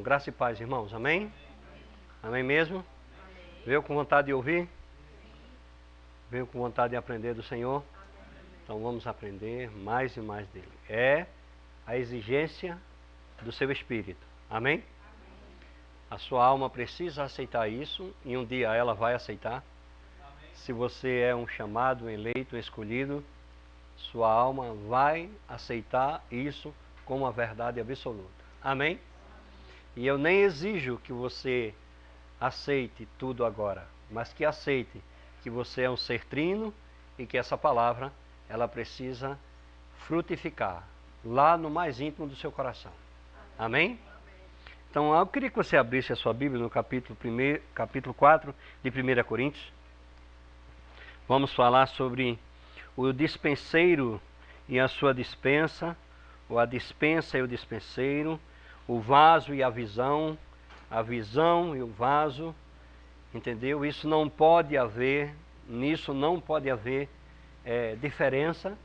Graça e paz, irmãos. Amém? Amém mesmo? Veio com vontade de ouvir? Veio com vontade de aprender do Senhor? Então vamos aprender mais e mais dele. É a exigência do seu espírito. Amém? A sua alma precisa aceitar isso e um dia ela vai aceitar. Se você é um chamado, um eleito, um escolhido, sua alma vai aceitar isso como a verdade absoluta. Amém? E eu nem exijo que você aceite tudo agora, mas que aceite que você é um ser trino e que essa palavra, ela precisa frutificar lá no mais íntimo do seu coração. Amém? Então eu queria que você abrisse a sua Bíblia no capítulo 4 de 1 Coríntios. Vamos falar sobre o dispenseiro e a sua dispensa, ou a dispensa e o dispenseiro, o vaso e a visão e o vaso, entendeu? Isso não pode haver, nisso não pode haver diferença.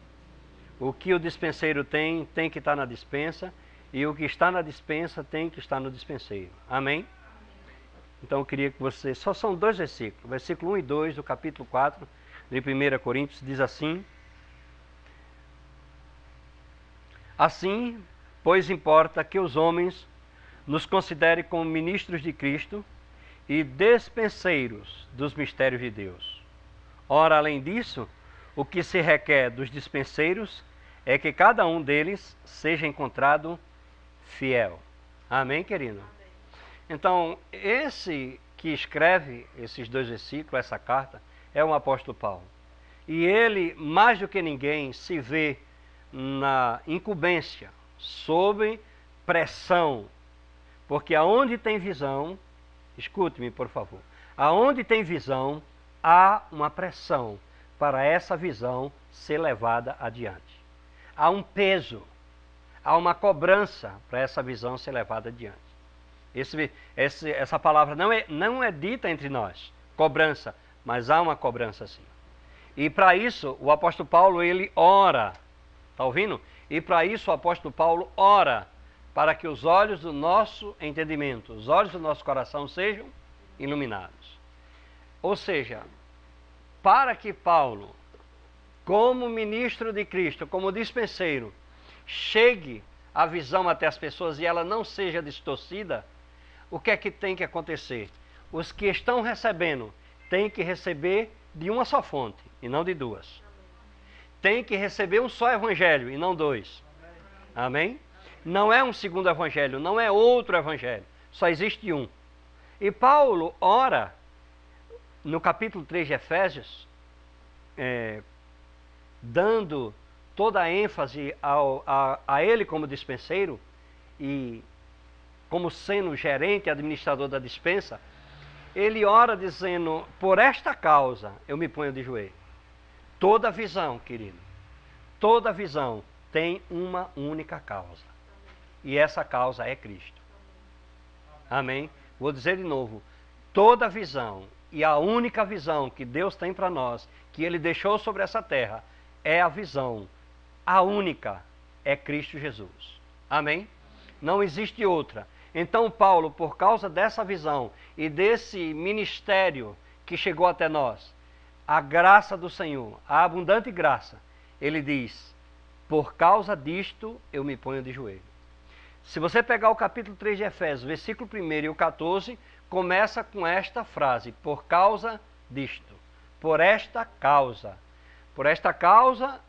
O que o dispenseiro tem que estar na dispensa, e o que está na dispensa tem que estar no dispenseiro. Amém? Então eu queria que você, só são 2 versículos, versículo 1 e 2 do capítulo 4 de 1 Coríntios, diz assim: Assim, pois importa que os homens nos considerem como ministros de Cristo e dispenseiros dos mistérios de Deus. Ora, além disso, o que se requer dos dispenseiros é que cada um deles seja encontrado fiel. Amém, querido? Amém. Então, esse que escreve esses 2 versículos, essa carta, é o apóstolo Paulo. E ele, mais do que ninguém, se vê na incumbência, sob pressão, porque aonde tem visão, escute-me por favor, aonde tem visão, há uma pressão para essa visão ser levada adiante. Há um peso, há uma cobrança para essa visão ser levada adiante. Essa palavra não é dita entre nós, cobrança, mas há uma cobrança sim. E para isso o apóstolo Paulo, ele ora. Está ouvindo? E para isso o apóstolo Paulo ora para que os olhos do nosso entendimento, os olhos do nosso coração sejam iluminados. Ou seja, para que Paulo, como ministro de Cristo, como dispenseiro, chegue a visão até as pessoas e ela não seja distorcida, o que é que tem que acontecer? Os que estão recebendo têm que receber de uma só fonte e não de 2. Tem que receber um só evangelho e não 2. Amém? Não é um segundo evangelho, não é outro evangelho. Só existe um. E Paulo ora, no capítulo 3 de Efésios, dando toda a ênfase a ele como dispenseiro e como sendo gerente, administrador da dispensa, ele ora dizendo: por esta causa eu me ponho de joelho. Toda visão, querido, toda visão tem uma única causa. E essa causa é Cristo. Amém? Vou dizer de novo. Toda visão e a única visão que Deus tem para nós, que Ele deixou sobre essa terra, é a visão. A única é Cristo Jesus. Amém? Não existe outra. Então Paulo, por causa dessa visão e desse ministério que chegou até nós, a graça do Senhor, a abundante graça, ele diz: por causa disto eu me ponho de joelho. Se você pegar o capítulo 3 de Efésios, versículo 1 e o 14, começa com esta frase: por causa disto, por esta causa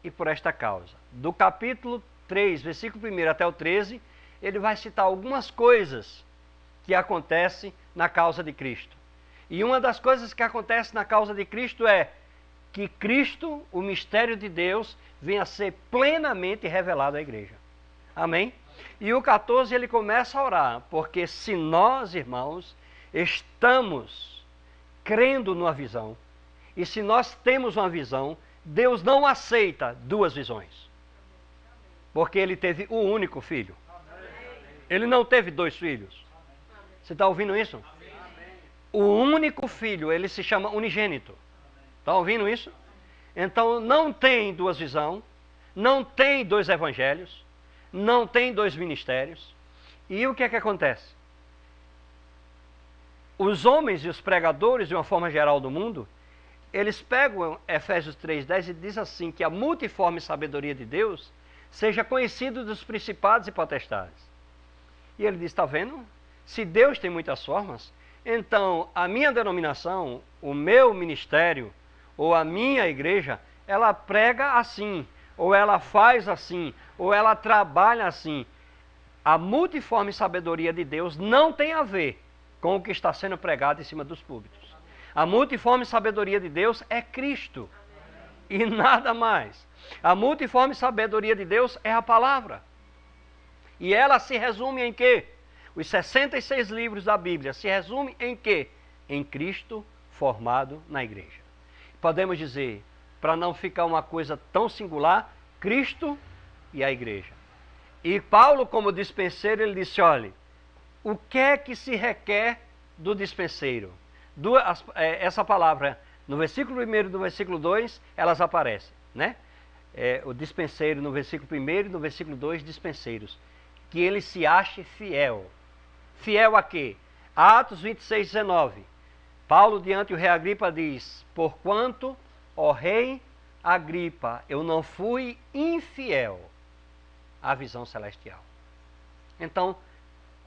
e por esta causa. Do capítulo 3, versículo 1 até o 13, ele vai citar algumas coisas que acontecem na causa de Cristo. E uma das coisas que acontece na causa de Cristo é que Cristo, o mistério de Deus, venha a ser plenamente revelado à igreja. Amém? E o 14 ele começa a orar, porque se nós, irmãos, estamos crendo numa visão, e se nós temos uma visão, Deus não aceita 2 visões. Porque ele teve o único filho. Ele não teve 2 filhos. Você está ouvindo isso? O único filho, ele se chama unigênito. Está ouvindo isso? Então não tem 2 visões, não tem 2 evangelhos, não tem 2 ministérios. E o que é que acontece? os homens e os pregadores, de uma forma geral do mundo, eles pegam Efésios 3,10 e diz assim, que a multiforme sabedoria de Deus seja conhecida dos principados e potestades. E ele diz, está vendo? Se Deus tem muitas formas, então a minha denominação, o meu ministério, ou a minha igreja, ela prega assim, ou ela faz assim, ou ela trabalha assim. A multiforme sabedoria de Deus não tem a ver com o que está sendo pregado em cima dos púlpitos. A multiforme sabedoria de Deus é Cristo e nada mais. A multiforme sabedoria de Deus é a palavra. E ela se resume em quê? Os 66 livros da Bíblia se resumem em quê? Em Cristo formado na igreja. Podemos dizer, para não ficar uma coisa tão singular, Cristo e a igreja. E Paulo, como dispenseiro, ele disse, olha, o que é que se requer do dispenseiro? Essa palavra, no versículo 1 e no versículo 2, elas aparecem, né? O dispenseiro no versículo 1 e no versículo 2, dispenseiros. Que ele se ache fiel. Fiel a quê? Atos 26, 19. Paulo, diante o rei Agripa, diz, porquanto, ó rei Agripa, eu não fui infiel à visão celestial. Então,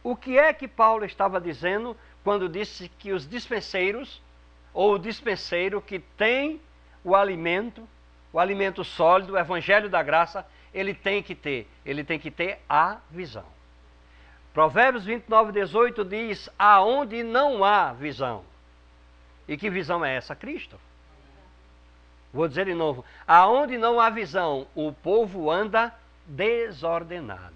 o que é que Paulo estava dizendo quando disse que os dispenseiros, ou o dispenseiro que tem o alimento sólido, o evangelho da graça, ele tem que ter a visão. Provérbios 29, 18 diz, aonde não há visão. E que visão é essa? Cristo. Vou dizer de novo, aonde não há visão, o povo anda desordenado.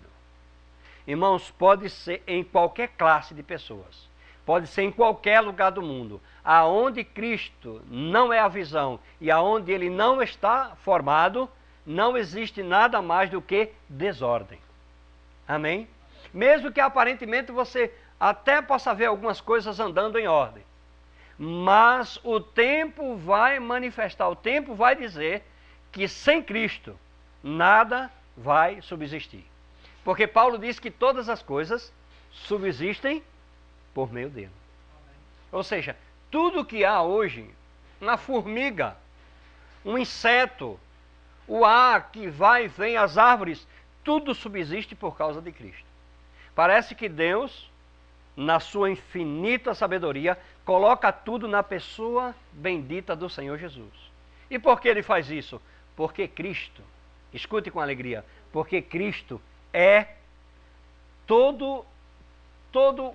Irmãos, pode ser em qualquer classe de pessoas, pode ser em qualquer lugar do mundo, aonde Cristo não é a visão e aonde ele não está formado, não existe nada mais do que desordem. Amém? Mesmo que aparentemente você até possa ver algumas coisas andando em ordem, mas o tempo vai manifestar, o tempo vai dizer que sem Cristo nada vai subsistir. Porque Paulo diz que todas as coisas subsistem por meio dele. Ou seja, tudo que há hoje, uma formiga, um inseto, o ar que vai e vem, as árvores, tudo subsiste por causa de Cristo. Parece que Deus, na sua infinita sabedoria, coloca tudo na pessoa bendita do Senhor Jesus. E por que ele faz isso? Porque Cristo, escute com alegria, porque Cristo é todo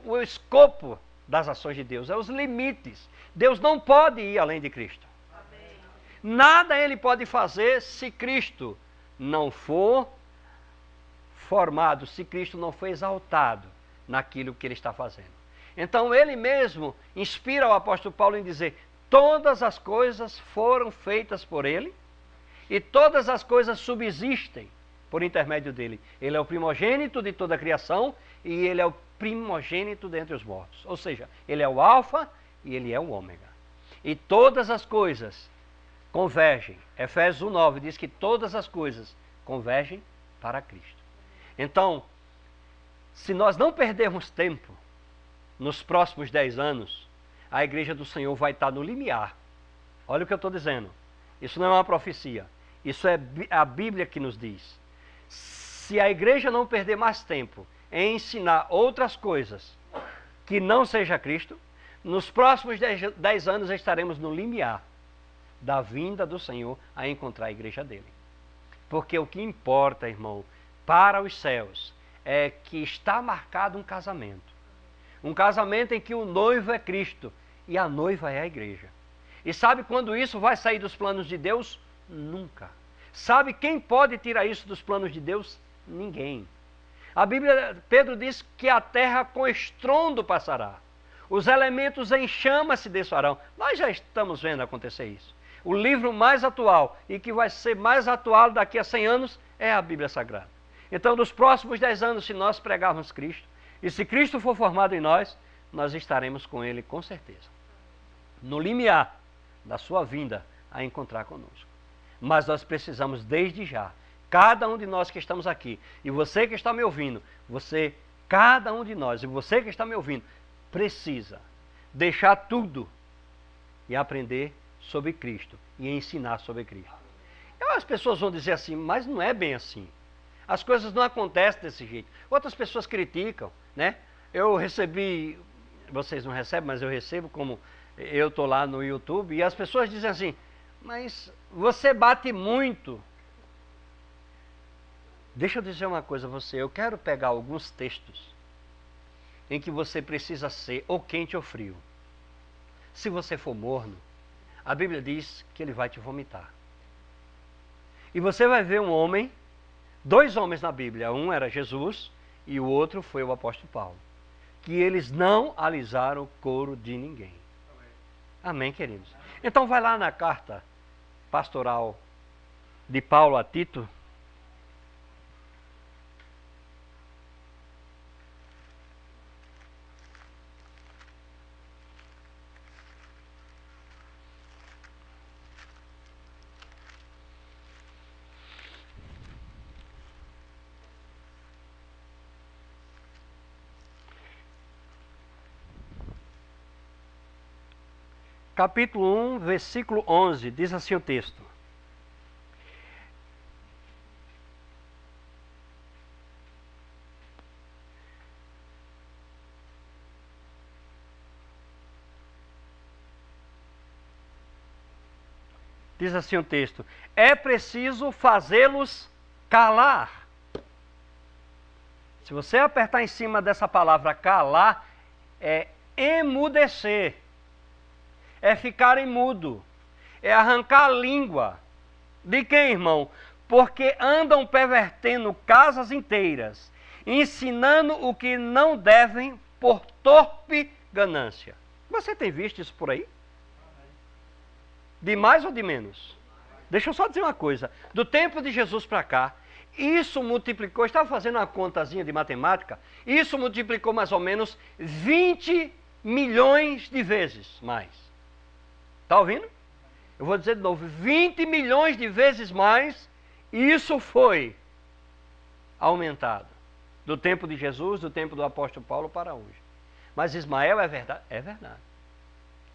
o escopo das ações de Deus, é os limites. Deus não pode ir além de Cristo. Amém. Nada ele pode fazer se Cristo não for formado, se Cristo não for exaltado naquilo que ele está fazendo. Então ele mesmo inspira o apóstolo Paulo em dizer, todas as coisas foram feitas por ele e todas as coisas subsistem por intermédio dele. Ele é o primogênito de toda a criação e ele é o primogênito dentre os mortos. Ou seja, ele é o alfa e ele é o ômega. E todas as coisas convergem. Efésios 1:9 diz que todas as coisas convergem para Cristo. Então, se nós não perdermos tempo, nos próximos 10 anos, a igreja do Senhor vai estar no limiar. Olha o que eu estou dizendo. Isso não é uma profecia. Isso é a Bíblia que nos diz. Se a igreja não perder mais tempo em ensinar outras coisas que não seja Cristo, nos próximos 10 anos estaremos no limiar da vinda do Senhor a encontrar a igreja dele. Porque o que importa, irmão, para os céus é que está marcado um casamento. Um casamento em que o noivo é Cristo e a noiva é a igreja. E sabe quando isso vai sair dos planos de Deus? Nunca. Sabe quem pode tirar isso dos planos de Deus? Ninguém. A Bíblia, Pedro diz que a terra com estrondo passará. Os elementos em chama se desfarão. Nós já estamos vendo acontecer isso. O livro mais atual e que vai ser mais atual daqui a 100 anos é a Bíblia Sagrada. Então, nos próximos 10 anos, se nós pregarmos Cristo, e se Cristo for formado em nós, nós estaremos com Ele com certeza. No limiar da sua vinda a encontrar conosco. Mas nós precisamos desde já, cada um de nós que estamos aqui, e você que está me ouvindo, cada um de nós, e você que está me ouvindo, precisa deixar tudo e aprender sobre Cristo e ensinar sobre Cristo. As pessoas vão dizer assim, mas não é bem assim. As coisas não acontecem desse jeito. Outras pessoas criticam, né? Eu recebi, vocês não recebem, mas eu recebo, como eu estou lá no YouTube, e as pessoas dizem assim, mas você bate muito. Deixa eu dizer uma coisa a você, eu quero pegar alguns textos em que você precisa ser ou quente ou frio. Se você for morno, a Bíblia diz que ele vai te vomitar. E você vai ver um homem, dois homens na Bíblia, um era Jesus e o outro foi o apóstolo Paulo, que eles não alisaram o couro de ninguém. Amém, queridos? Então vai lá na carta pastoral de Paulo a Tito, capítulo 1, versículo 11, diz assim o texto. Diz assim o texto, é preciso fazê-los calar. Se você apertar em cima dessa palavra calar, é emudecer. É ficarem mudo, é arrancar a língua. De quem, irmão? Porque andam pervertendo casas inteiras, ensinando o que não devem por torpe ganância. Você tem visto isso por aí? De mais ou de menos? Deixa eu só dizer uma coisa. Do tempo de Jesus para cá, isso multiplicou, eu estava fazendo uma contazinha de matemática, isso multiplicou mais ou menos 20 milhões de vezes mais. Está ouvindo? Eu vou dizer de novo, 20 milhões de vezes mais, isso foi aumentado. Do tempo de Jesus, do tempo do apóstolo Paulo para hoje. Mas Ismael é verdade? É verdade.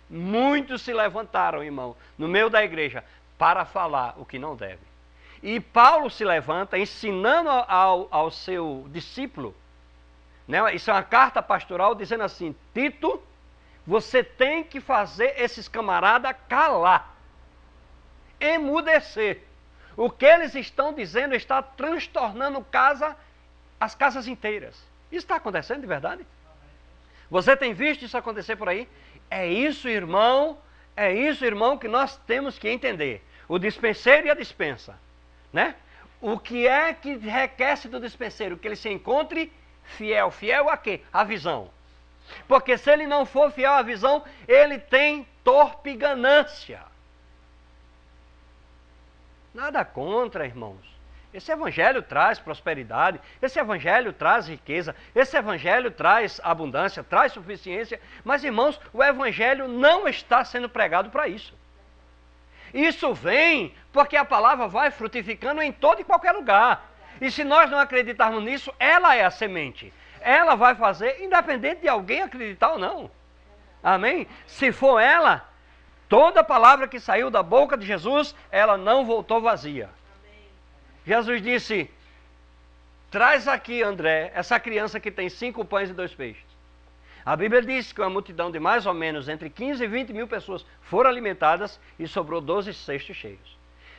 Muitos se levantaram, irmão, no meio da igreja, para falar o que não deve. E Paulo se levanta ensinando ao seu discípulo, né? Isso é uma carta pastoral dizendo assim, Tito, você tem que fazer esses camaradas calar, emudecer. O que eles estão dizendo está transtornando as casas inteiras. Isso está acontecendo de verdade? Você tem visto isso acontecer por aí? É isso, irmão, que nós temos que entender. O dispenseiro e a dispensa, né? O que é que requer-se do dispenseiro? Que ele se encontre fiel. Fiel a quê? A visão. Porque se ele não for fiel à visão, ele tem torpe ganância. Nada contra, irmãos. Esse evangelho traz prosperidade, esse evangelho traz riqueza, esse evangelho traz abundância, traz suficiência. Mas, irmãos, o evangelho não está sendo pregado para isso. Isso vem porque a palavra vai frutificando em todo e qualquer lugar. E se nós não acreditarmos nisso, ela é a semente. Ela vai fazer, independente de alguém acreditar ou não. Amém? Se for ela, toda palavra que saiu da boca de Jesus, ela não voltou vazia. Amém. Jesus disse, traz aqui, André, essa criança que tem 5 pães e 2 peixes. A Bíblia diz que uma multidão de mais ou menos entre 15 e 20 mil pessoas foram alimentadas e sobrou 12 cestos cheios.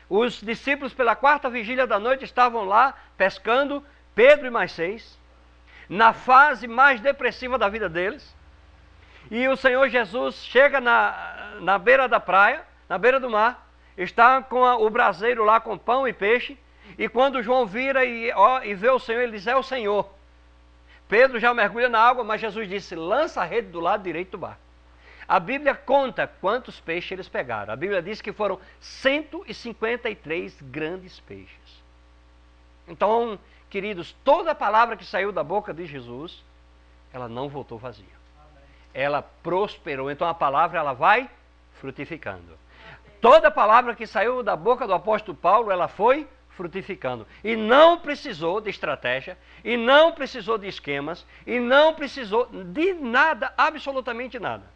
Os discípulos, pela 4ª vigília da noite, estavam lá pescando, Pedro e mais 6. Na fase mais depressiva da vida deles, e o Senhor Jesus chega na beira da praia, na beira do mar, está com o braseiro lá com pão e peixe, e quando João vira e vê o Senhor, ele diz, é o Senhor. Pedro já mergulha na água, mas Jesus disse, lança a rede do lado direito do barco. A Bíblia conta quantos peixes eles pegaram. A Bíblia diz que foram 153 grandes peixes. Então, queridos, toda a palavra que saiu da boca de Jesus, ela não voltou vazia. Amém. Ela prosperou. Então a palavra ela vai frutificando. Amém. Toda a palavra que saiu da boca do apóstolo Paulo, ela foi frutificando. E não precisou de estratégia, e não precisou de esquemas, e não precisou de nada, absolutamente nada.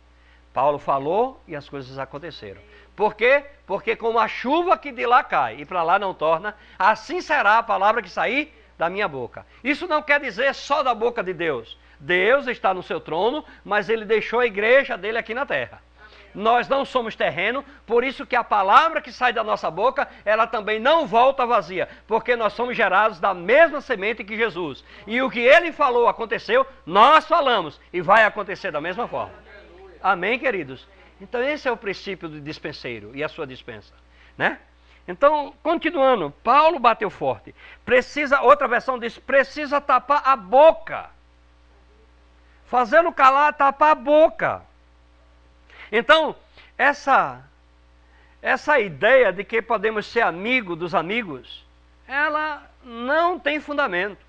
Paulo falou e as coisas aconteceram. Por quê? Porque como a chuva que de lá cai e para lá não torna, assim será a palavra que sair da minha boca. Isso não quer dizer só da boca de Deus. Deus está no seu trono, mas Ele deixou a igreja dele aqui na terra. Nós não somos terreno, por isso que a palavra que sai da nossa boca, ela também não volta vazia, porque nós somos gerados da mesma semente que Jesus. E o que Ele falou aconteceu, nós falamos, e vai acontecer da mesma forma. Amém, queridos? Então esse é o princípio do dispenseiro e a sua dispensa, né? Então, continuando, Paulo bateu forte. Outra versão diz, precisa tapar a boca. Fazê-lo calar, tapar a boca. Então, essa ideia de que podemos ser amigo dos amigos, ela não tem fundamento.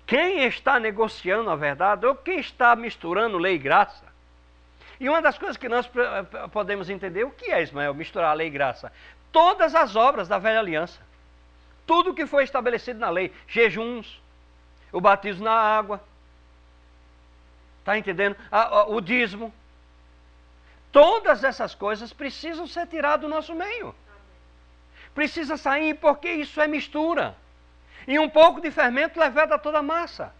Quem está negociando a verdade, ou quem está misturando lei e graça, e uma das coisas que nós podemos entender, o que é, Ismael, misturar lei e graça? Todas as obras da velha aliança, tudo que foi estabelecido na lei, jejuns, o batismo na água, está entendendo? O dízimo, todas essas coisas precisam ser tiradas do nosso meio. Precisa sair porque isso é mistura. E um pouco de fermento leveda toda a massa.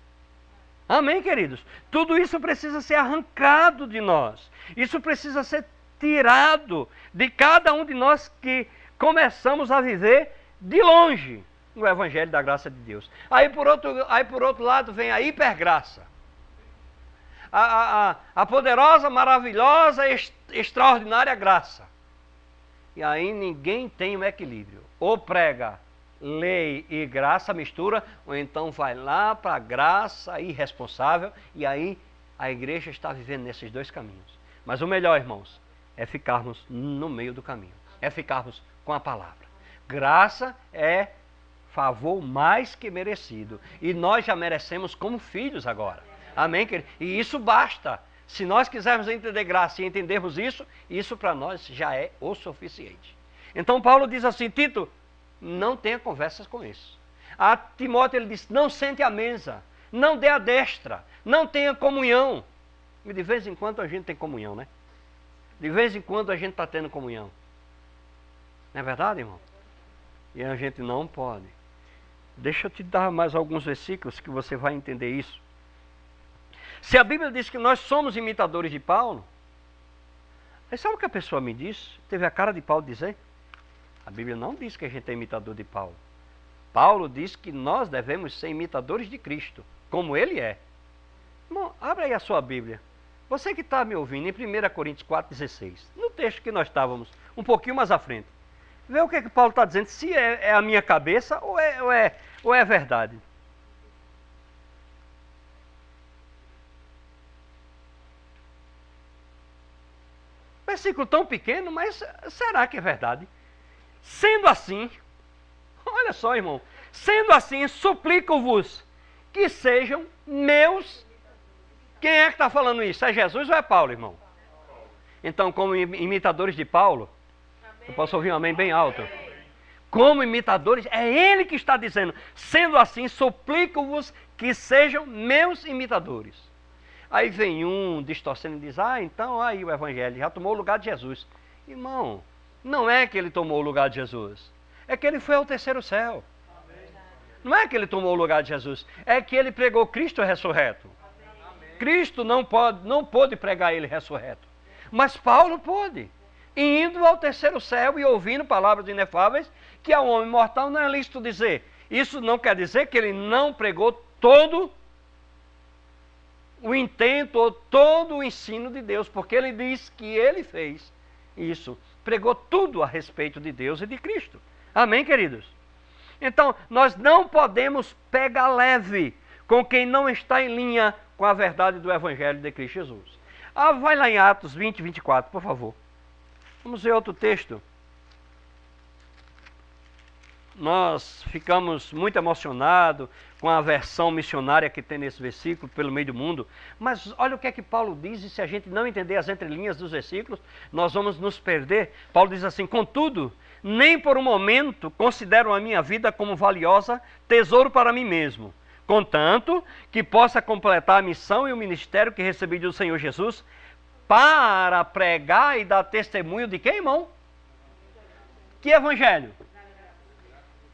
Amém, queridos? Tudo isso precisa ser arrancado de nós. Isso precisa ser tirado de cada um de nós que começamos a viver de longe o Evangelho da graça de Deus. Aí por outro lado vem a hipergraça. A poderosa, maravilhosa, extraordinária graça. E aí ninguém tem um equilíbrio. Ou prega lei e graça, mistura, ou então vai lá para a graça irresponsável, e aí a igreja está vivendo nesses dois caminhos. Mas o melhor, irmãos, é ficarmos no meio do caminho. É ficarmos com a palavra. Graça é favor mais que merecido. E nós já merecemos como filhos agora. Amém, querido? E isso basta. Se nós quisermos entender graça e entendermos isso, isso para nós já é o suficiente. Então Paulo diz assim, Tito, não tenha conversas com isso. A Timóteo ele diz, não sente à mesa, não dê a destra, não tenha comunhão. E de vez em quando a gente tem comunhão, né? De vez em quando a gente está tendo comunhão. Não é verdade, irmão? E a gente não pode. Deixa eu te dar mais alguns versículos que você vai entender isso. Se a Bíblia diz que nós somos imitadores de Paulo, aí sabe o que a pessoa me disse? Teve a cara de Paulo dizer? A Bíblia não diz que a gente é imitador de Paulo. Paulo diz que nós devemos ser imitadores de Cristo, como Ele é. Irmão, abre aí a sua Bíblia. Você que está me ouvindo, em 1 Coríntios 4,16, no texto que nós estávamos, um pouquinho mais à frente, vê o que é que Paulo está dizendo, se é a minha cabeça ou é verdade. Versículo tão pequeno, mas será que é verdade? Sendo assim, olha só, irmão, sendo assim, suplico-vos que sejam meus. Quem é que está falando isso? É Jesus ou é Paulo, irmão? Então, como imitadores de Paulo, eu posso ouvir um amém bem alto. Como imitadores, é ele que está dizendo, sendo assim, suplico-vos que sejam meus imitadores. Aí vem um distorcendo e diz, então aí o Evangelho já tomou o lugar de Jesus. Irmão, não é que ele tomou o lugar de Jesus, é que ele foi ao terceiro céu. Não é que ele tomou o lugar de Jesus, é que ele pregou Cristo ressurreto. Cristo não pôde pregar ele ressurreto, mas Paulo pôde. Indo ao terceiro céu e ouvindo palavras inefáveis, que ao homem mortal não é lícito dizer. Isso não quer dizer que ele não pregou todo o intento ou todo o ensino de Deus, porque ele diz que ele fez isso, pregou tudo a respeito de Deus e de Cristo. Amém, queridos? Então, nós não podemos pegar leve com quem não está em linha com a verdade do Evangelho de Cristo Jesus. Vai lá em Atos 20, 24, por favor. Vamos ver outro texto. Nós ficamos muito emocionados com a versão missionária que tem nesse versículo, pelo meio do mundo. Mas olha o que é que Paulo diz, e se a gente não entender as entrelinhas dos versículos, nós vamos nos perder. Paulo diz assim, contudo, nem por um momento considero a minha vida como valiosa, tesouro para mim mesmo, contanto que possa completar a missão e o ministério que recebi do Senhor Jesus, para pregar e dar testemunho de quem, irmão? Que evangelho?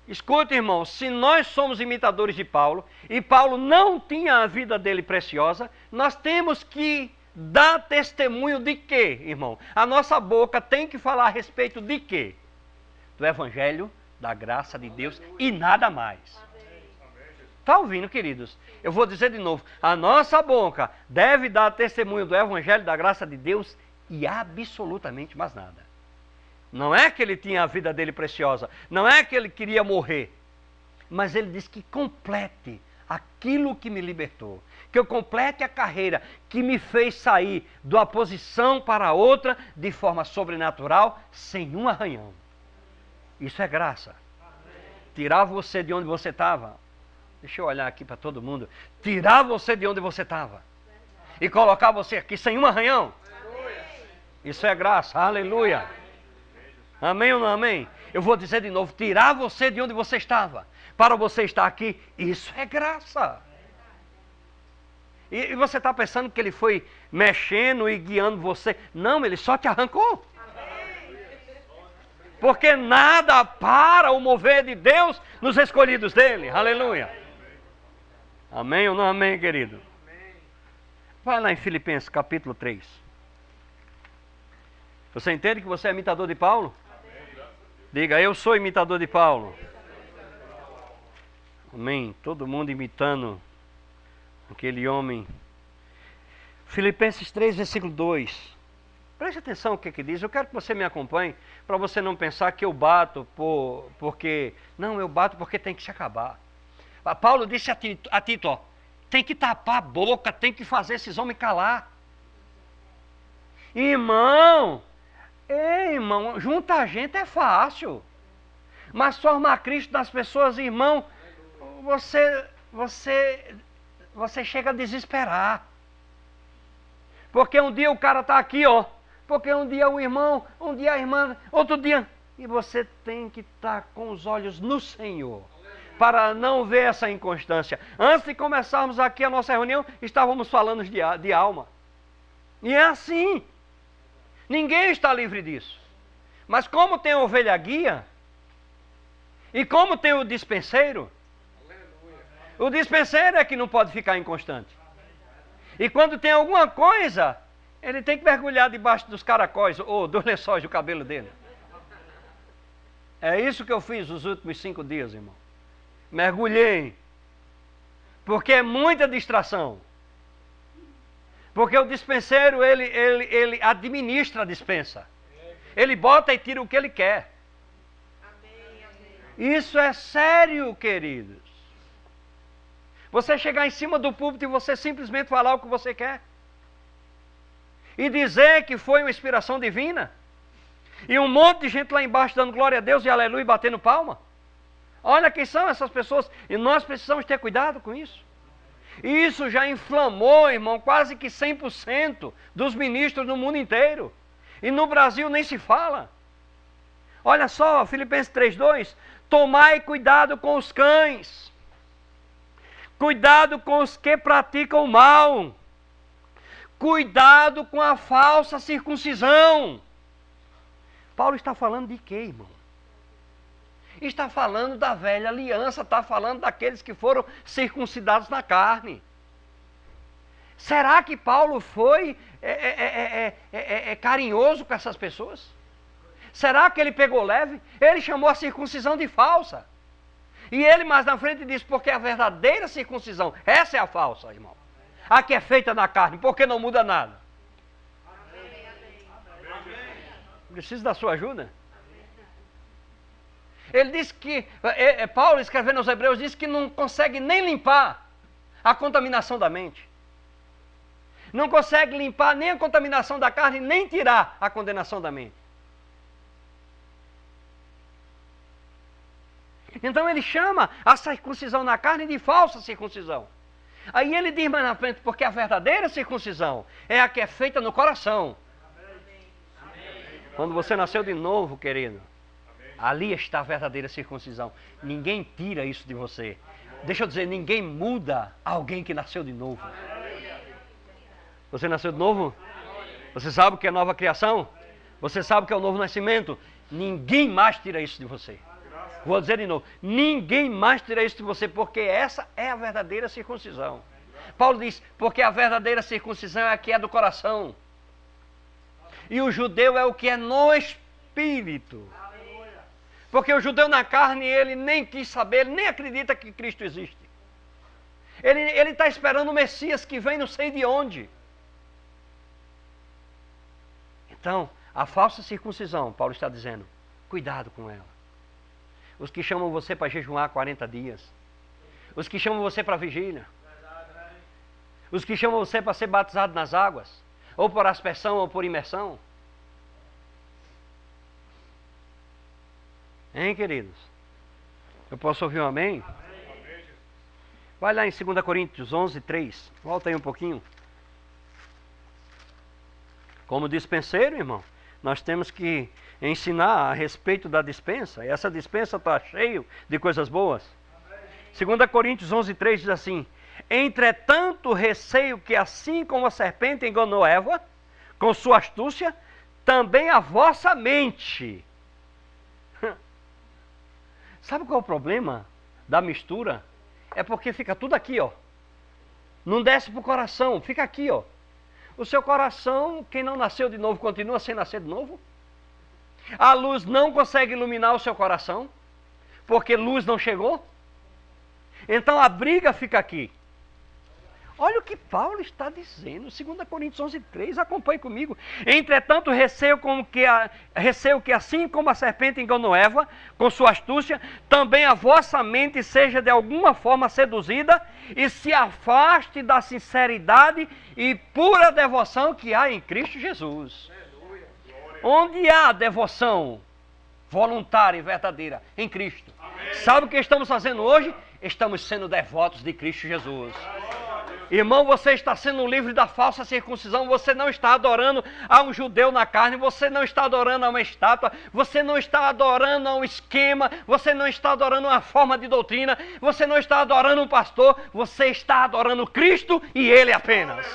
Escuta, irmão, se nós somos imitadores de Paulo, e Paulo não tinha a vida dele preciosa, nós temos que dar testemunho de quê, irmão? A nossa boca tem que falar a respeito de quê? Do evangelho, da graça de Deus e nada mais. Está ouvindo, queridos? Eu vou dizer de novo, a nossa boca deve dar testemunho do evangelho, da graça de Deus e absolutamente mais nada. Não é que ele tinha a vida dele preciosa, não é que ele queria morrer, mas ele diz que complete aquilo que me libertou, que eu complete a carreira que me fez sair de uma posição para outra de forma sobrenatural, sem um arranhão. Isso é graça. Tirar você de onde você estava, deixa eu olhar aqui para todo mundo, tirar você de onde você estava e colocar você aqui sem um arranhão, isso é graça, aleluia. Amém ou não amém? Eu vou dizer de novo, tirar você de onde você estava, para você estar aqui, isso é graça. E você está pensando que ele foi mexendo e guiando você? Não, ele só te arrancou. Porque nada para o mover de Deus nos escolhidos dele, aleluia. Amém ou não amém, querido? Vai lá em Filipenses capítulo 3. Você entende que você é imitador de Paulo? Diga, eu sou imitador de Paulo. Amém. Todo mundo imitando aquele homem. Filipenses 3, versículo 2. Preste atenção o que diz. Eu quero que você me acompanhe, para você não pensar que eu bato porque... Não, eu bato porque tem que se acabar. Paulo disse a Tito, ó, tem que tapar a boca, tem que fazer esses homens calar. Irmão, irmão, juntar gente é fácil. Mas formar Cristo nas pessoas, irmão, você chega a desesperar. Porque um dia o cara está aqui, ó. Porque um dia o irmão, um dia a irmã, outro dia... E você tem que estar com os olhos no Senhor, para não ver essa inconstância. Antes de começarmos aqui a nossa reunião, estávamos falando de alma. E é assim. Ninguém está livre disso. Mas como tem a ovelha guia, e como tem o dispenseiro, o dispenseiro é que não pode ficar inconstante. E quando tem alguma coisa, ele tem que mergulhar debaixo dos caracóis, ou dos lençóis do cabelo dele. É isso que eu fiz os últimos 5 dias, irmão. Mergulhei. Porque é muita distração. Porque o dispenseiro, ele administra a dispensa. Ele bota e tira o que ele quer. Isso é sério, queridos. Você chegar em cima do púlpito e você simplesmente falar o que você quer. E dizer que foi uma inspiração divina. E um monte de gente lá embaixo dando glória a Deus e aleluia e batendo palma. Olha quem são essas pessoas. E nós precisamos ter cuidado com isso. E isso já inflamou, irmão, quase que 100% dos ministros no mundo inteiro. E no Brasil nem se fala. Olha só, Filipenses 3:2. Tomai cuidado com os cães. Cuidado com os que praticam o mal. Cuidado com a falsa circuncisão. Paulo está falando de quê, irmão? Está falando da velha aliança, está falando daqueles que foram circuncidados na carne. Será que Paulo foi carinhoso com essas pessoas? Será que ele pegou leve? Ele chamou a circuncisão de falsa. E ele mais na frente disse, porque a verdadeira circuncisão, essa é a falsa, irmão. A que é feita na carne, porque não muda nada. Preciso da sua ajuda? Ele disse que, Paulo escrevendo aos Hebreus, disse que não consegue nem limpar a contaminação da mente. Não consegue limpar nem a contaminação da carne, nem tirar a condenação da mente. Então ele chama a circuncisão na carne de falsa circuncisão. Aí ele diz mais na frente, porque a verdadeira circuncisão é a que é feita no coração. Quando você nasceu de novo, querido, ali está a verdadeira circuncisão. Ninguém tira isso de você. Deixa eu dizer, ninguém muda alguém que nasceu de novo. Você nasceu de novo? Você sabe o que é nova criação? Você sabe o que é o novo nascimento? Ninguém mais tira isso de você. Vou dizer de novo, ninguém mais tira isso de você, porque essa é a verdadeira circuncisão. Paulo diz, porque a verdadeira circuncisão é a que é do coração. E o judeu é o que é no espírito. Porque o judeu na carne, ele nem quis saber, ele nem acredita que Cristo existe. Ele está esperando o Messias que vem não sei de onde. Então, a falsa circuncisão, Paulo está dizendo, cuidado com ela. Os que chamam você para jejuar 40 dias. Os que chamam você para vigília. Os que chamam você para ser batizado nas águas. Ou por aspersão ou por imersão. Hein, queridos? Eu posso ouvir um amém? Vai lá em 2 Coríntios 11, 3. Volta aí um pouquinho. Como dispenseiro, irmão, nós temos que ensinar a respeito da dispensa. E essa dispensa está cheia de coisas boas. 2 Coríntios 11, 3 diz assim: entretanto, receio que assim como a serpente enganou Eva, com sua astúcia, também a vossa mente. Sabe qual é o problema da mistura? É porque fica tudo aqui, ó. Não desce para o coração, fica aqui, ó. O seu coração, quem não nasceu de novo, continua sem nascer de novo. A luz não consegue iluminar o seu coração, porque luz não chegou. Então a briga fica aqui. Olha o que Paulo está dizendo, 2 Coríntios 11, 3, acompanhe comigo. Entretanto, receio que assim como a serpente enganou Eva, com sua astúcia, também a vossa mente seja de alguma forma seduzida e se afaste da sinceridade e pura devoção que há em Cristo Jesus. Onde há devoção voluntária e verdadeira? Em Cristo. Sabe o que estamos fazendo hoje? Estamos sendo devotos de Cristo Jesus. Irmão, você está sendo livre da falsa circuncisão, você não está adorando a um judeu na carne, você não está adorando a uma estátua, você não está adorando a um esquema, você não está adorando uma forma de doutrina, você não está adorando um pastor, você está adorando Cristo e Ele apenas.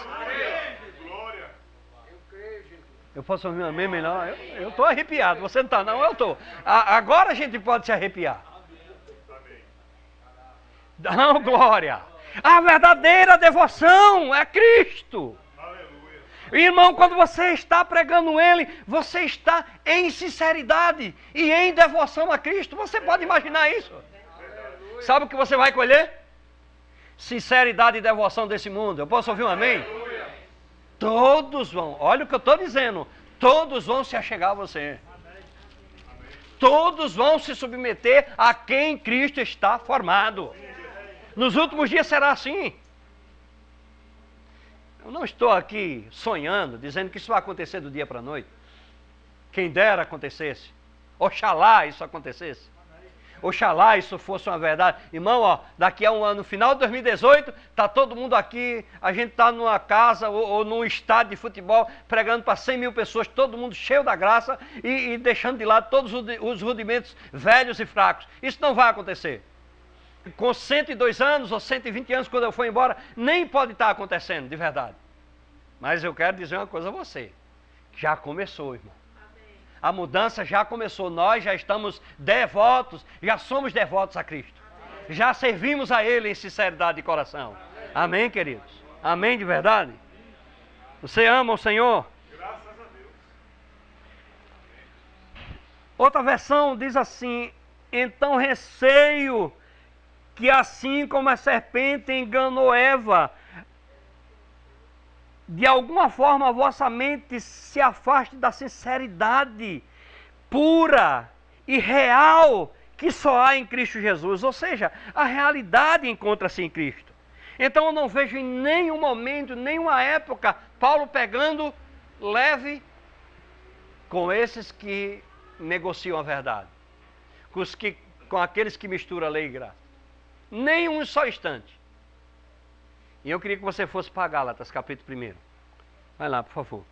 Eu posso ouvir um amém melhor? Eu estou arrepiado, você não está não, eu estou. Agora a gente pode se arrepiar. Não, glória! A verdadeira devoção é Cristo. Aleluia. Irmão, quando você está pregando Ele, você está em sinceridade e em devoção a Cristo. Você pode imaginar isso? Aleluia. Sabe o que você vai colher? Sinceridade e devoção desse mundo. Eu posso ouvir um amém? Aleluia. Todos vão, olha o que eu estou dizendo, todos vão se achegar a você. Todos vão se submeter a quem Cristo está formado. Nos últimos dias será assim. Eu não estou aqui sonhando, dizendo que isso vai acontecer do dia para a noite. Quem dera acontecesse. Oxalá isso acontecesse. Oxalá isso fosse uma verdade. Irmão, ó, daqui a um ano, no final de 2018, está todo mundo aqui, a gente está numa casa ou num estádio de futebol, pregando para 100 mil pessoas, todo mundo cheio da graça e deixando de lado todos os rudimentos velhos e fracos. Isso não vai acontecer. Com 102 anos ou 120 anos, quando eu for embora, nem pode estar acontecendo, de verdade. Mas eu quero dizer uma coisa a você. Já começou, irmão. Amém. A mudança já começou. Nós já estamos devotos, já somos devotos a Cristo. Amém. Já servimos a Ele em sinceridade de coração. Amém, amém, queridos? Amém de verdade? Você ama o Senhor? Graças a Deus. Outra versão diz assim: então receio que assim como a serpente enganou Eva, de alguma forma a vossa mente se afaste da sinceridade pura e real que só há em Cristo Jesus. Ou seja, a realidade encontra-se em Cristo. Então eu não vejo em nenhum momento, nenhuma época, Paulo pegando leve com esses que negociam a verdade, com aqueles que misturam a lei e graça. Nem um só instante. E eu queria que você fosse para Gálatas, capítulo 1. Vai lá, por favor.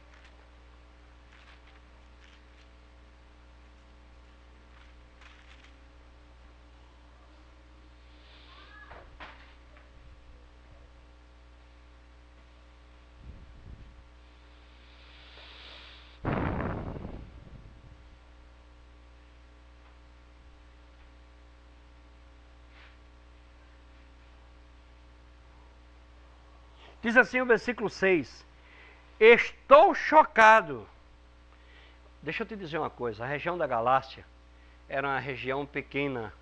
Diz assim o versículo 6. Estou chocado. Deixa eu te dizer uma coisa. A região da Galácia era uma região pequena,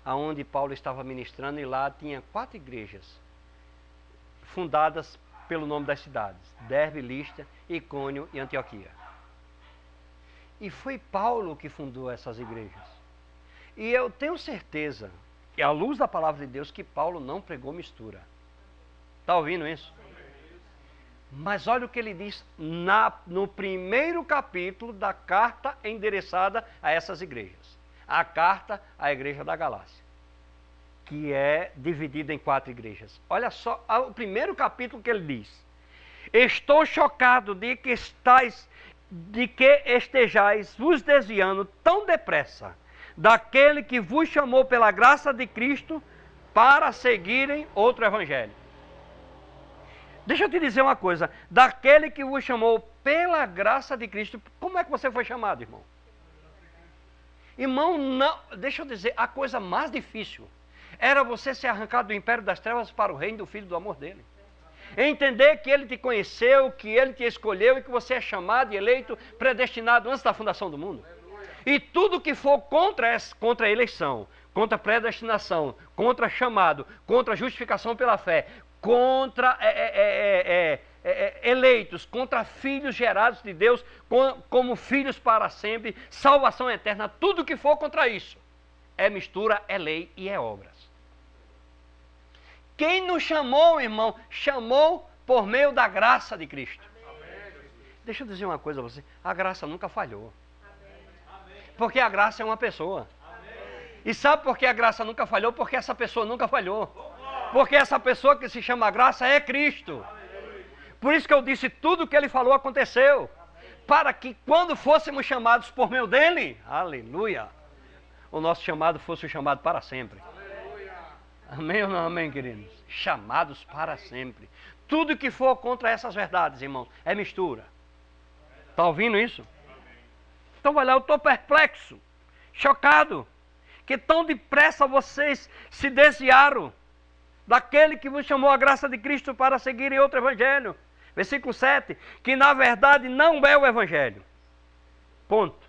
aonde Paulo estava ministrando, e lá tinha 4 igrejas fundadas pelo nome das cidades: Derbe, Listra, Icônio e Antioquia. E foi Paulo que fundou essas igrejas. E eu tenho certeza, e à luz da palavra de Deus, que Paulo não pregou mistura. Está ouvindo isso? Mas olha o que ele diz no primeiro capítulo da carta endereçada a essas igrejas. A carta à igreja da Galácia, que é dividida em 4 igrejas. Olha só o primeiro capítulo que ele diz: estou chocado de que estejais vos desviando tão depressa daquele que vos chamou pela graça de Cristo para seguirem outro evangelho. Deixa eu te dizer uma coisa, daquele que vos chamou pela graça de Cristo. Como é que você foi chamado, irmão? Irmão, não, deixa eu dizer, a coisa mais difícil era você ser arrancado do império das trevas para o reino do Filho do amor dele. Entender que ele te conheceu, que ele te escolheu e que você é chamado e eleito, predestinado antes da fundação do mundo. E tudo que for contra a eleição, contra a predestinação, contra chamado, contra a justificação pela fé, contra eleitos, contra filhos gerados de Deus, como filhos para sempre, salvação eterna, tudo que for contra isso é mistura, é lei e é obras. Quem nos chamou, irmão, chamou por meio da graça de Cristo. Deixa eu dizer uma coisa a você, a graça nunca falhou. Porque a graça é uma pessoa. E sabe por que a graça nunca falhou? Porque essa pessoa nunca falhou. Porque essa pessoa que se chama graça é Cristo. Por isso que eu disse, tudo o que ele falou aconteceu. Para que quando fôssemos chamados por meio dele, aleluia, o nosso chamado fosse o chamado para sempre. Amém ou não amém, queridos? Chamados para sempre. Tudo que for contra essas verdades, irmãos, é mistura. Está ouvindo isso? Então vai lá, eu estou perplexo, chocado, que tão depressa vocês se desviaram daquele que vos chamou a graça de Cristo para seguirem outro evangelho. Versículo 7, que na verdade não é o evangelho. Ponto.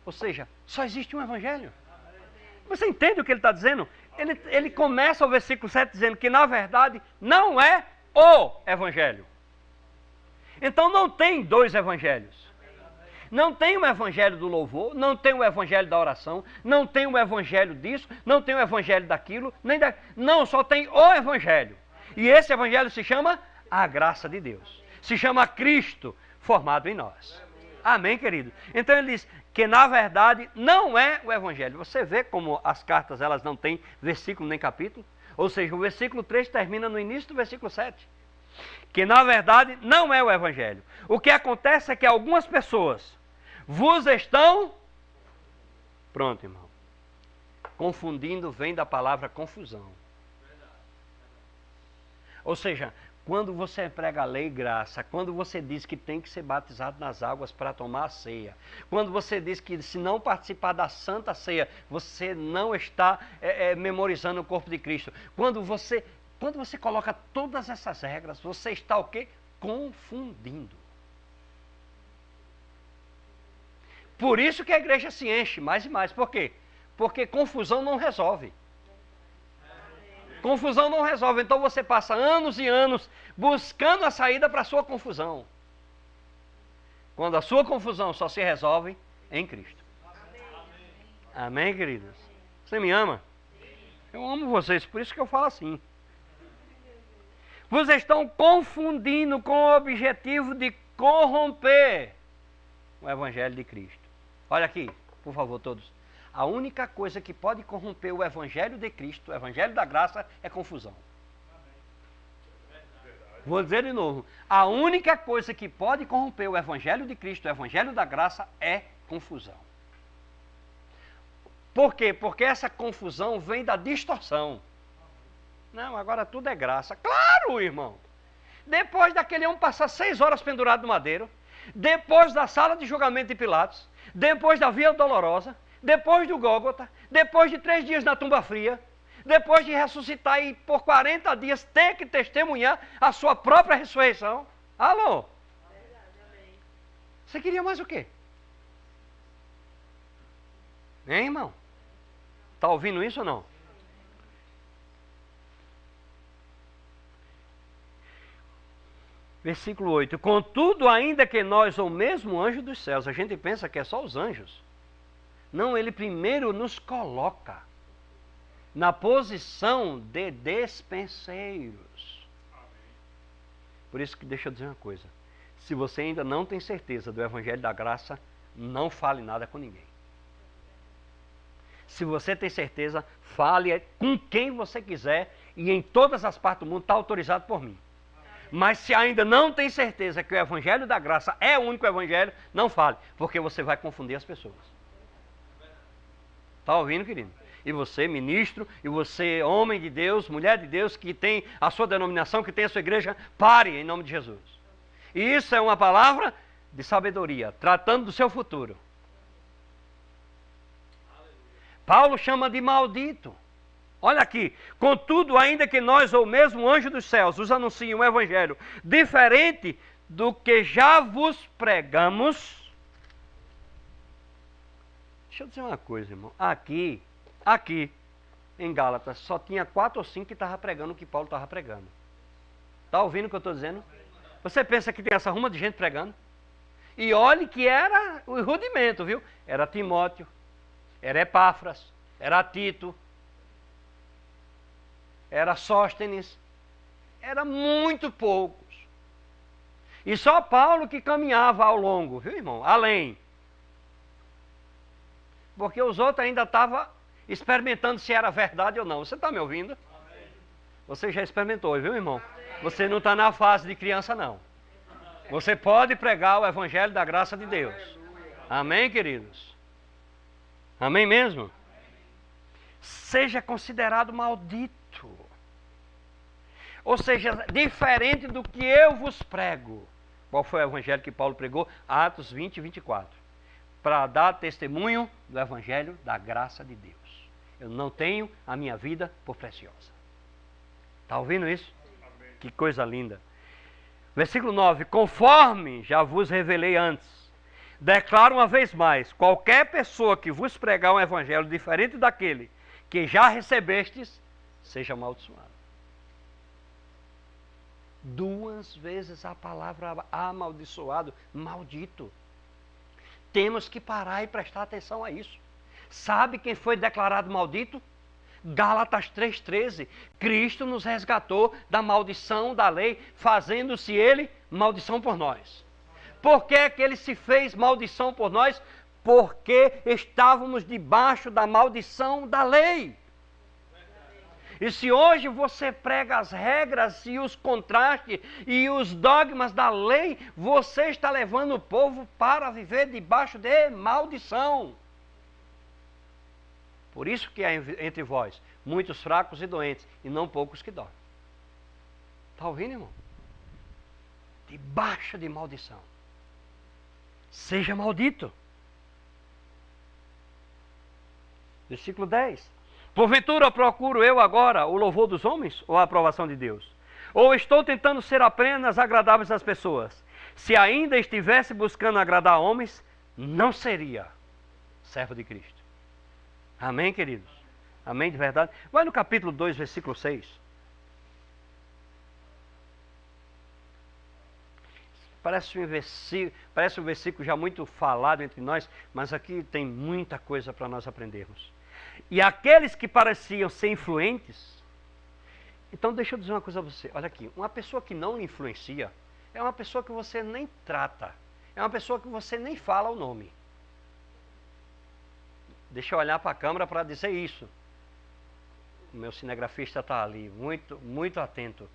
Ou seja, só existe um evangelho. Você entende o que ele está dizendo? Ele começa o versículo 7 dizendo que na verdade não é o evangelho. Então não tem 2 evangelhos. Não tem o evangelho do louvor, não tem o evangelho da oração, não tem o evangelho disso, não tem o evangelho daquilo, não, só tem o evangelho. E esse evangelho se chama a graça de Deus. Se chama Cristo formado em nós. Amém, querido? Então ele diz que na verdade não é o evangelho. Você vê como as cartas elas não têm versículo nem capítulo? Ou seja, o versículo 3 termina no início do versículo 7. Que na verdade não é o evangelho. O que acontece é que algumas pessoas vos estão, pronto, irmão, confundindo vem da palavra confusão. Ou seja, quando você prega a lei e graça, quando você diz que tem que ser batizado nas águas para tomar a ceia, quando você diz que se não participar da Santa Ceia, você não está memorizando o corpo de Cristo. Quando você coloca todas essas regras, você está o quê? Confundindo. Por isso que a igreja se enche mais e mais. Por quê? Porque confusão não resolve. Confusão não resolve. Então você passa anos e anos buscando a saída para a sua confusão. Quando a sua confusão só se resolve em Cristo. Amém, queridos? Você me ama? Eu amo vocês, por isso que eu falo assim. Vocês estão confundindo com o objetivo de corromper o Evangelho de Cristo. Olha aqui, por favor, todos. A única coisa que pode corromper o Evangelho de Cristo, o Evangelho da graça, é confusão. Vou dizer de novo. A única coisa que pode corromper o Evangelho de Cristo, o Evangelho da graça, é confusão. Por quê? Porque essa confusão vem da distorção. Não, agora tudo é graça. Claro, irmão. Depois daquele homem passar 6 horas pendurado no madeiro, depois da sala de julgamento de Pilatos, depois da via dolorosa, depois do Gólgota, depois de 3 dias na tumba fria, depois de ressuscitar e por 40 dias ter que testemunhar a sua própria ressurreição. Alô? Você queria mais o quê? Hein, irmão? Está ouvindo isso ou não? Versículo 8. Contudo, ainda que nós, ou mesmo anjo dos céus, a gente pensa que é só os anjos. Não, ele primeiro nos coloca na posição de despenseiros. Por isso que deixa eu dizer uma coisa. Se você ainda não tem certeza do Evangelho da Graça, não fale nada com ninguém. Se você tem certeza, fale com quem você quiser e em todas as partes do mundo, está autorizado por mim. Mas se ainda não tem certeza que o Evangelho da Graça é o único Evangelho, não fale, porque você vai confundir as pessoas. Está ouvindo, querido? E você, ministro, e você, homem de Deus, mulher de Deus, que tem a sua denominação, que tem a sua igreja, pare em nome de Jesus. E isso é uma palavra de sabedoria, tratando do seu futuro. Paulo chama de maldito. Olha aqui, contudo, ainda que nós, ou mesmo o anjo dos céus, os anuncie um evangelho diferente do que já vos pregamos. Deixa eu dizer uma coisa, irmão. Aqui, em Gálatas, só tinha 4 ou 5 que estavam pregando o que Paulo estava pregando. Está ouvindo o que eu estou dizendo? Você pensa que tem essa ruma de gente pregando? E olhe que era o rudimento, viu? Era Timóteo, era Epáfras, era Tito, era Sóstenes, era muito poucos. E só Paulo que caminhava ao longo, viu, irmão? Além. Porque os outros ainda estavam experimentando se era verdade ou não. Você está me ouvindo? Amém. Você já experimentou, viu, irmão? Amém. Você não está na fase de criança, não. Você pode pregar o Evangelho da graça de Deus. Amém, queridos? Amém mesmo? Seja considerado maldito. Ou seja, diferente do que eu vos prego. Qual foi o Evangelho que Paulo pregou? Atos 20 e 24. Para dar testemunho do Evangelho da graça de Deus. Eu não tenho a minha vida por preciosa. Está ouvindo isso? Amém. Que coisa linda. Versículo 9. Conforme já vos revelei antes, declaro uma vez mais, qualquer pessoa que vos pregar um Evangelho diferente daquele que já recebestes, seja amaldiçoado. 2 vezes a palavra amaldiçoado, maldito. Temos que parar e prestar atenção a isso. Sabe quem foi declarado maldito? Gálatas 3,13. Cristo nos resgatou da maldição da lei, fazendo-se ele maldição por nós. Por que que ele se fez maldição por nós? Porque estávamos debaixo da maldição da lei. E se hoje você prega as regras e os contrastes e os dogmas da lei, você está levando o povo para viver debaixo de maldição. Por isso que há entre vós muitos fracos e doentes, e não poucos que dormem. Está ouvindo, irmão? Debaixo de maldição. Seja maldito. Versículo 10. Porventura procuro eu agora o louvor dos homens ou a aprovação de Deus? Ou estou tentando ser apenas agradável às pessoas? Se ainda estivesse buscando agradar homens, não seria servo de Cristo. Amém, queridos? Amém de verdade? Vai no capítulo 2, versículo 6. Parece um versículo já muito falado entre nós, mas aqui tem muita coisa para nós aprendermos. E aqueles que pareciam ser influentes, então deixa eu dizer uma coisa a você, olha aqui, uma pessoa que não lhe influencia, é uma pessoa que você nem trata, é uma pessoa que você nem fala o nome. Deixa eu olhar para a câmera para dizer isso. O meu cinegrafista está ali, muito, muito atento.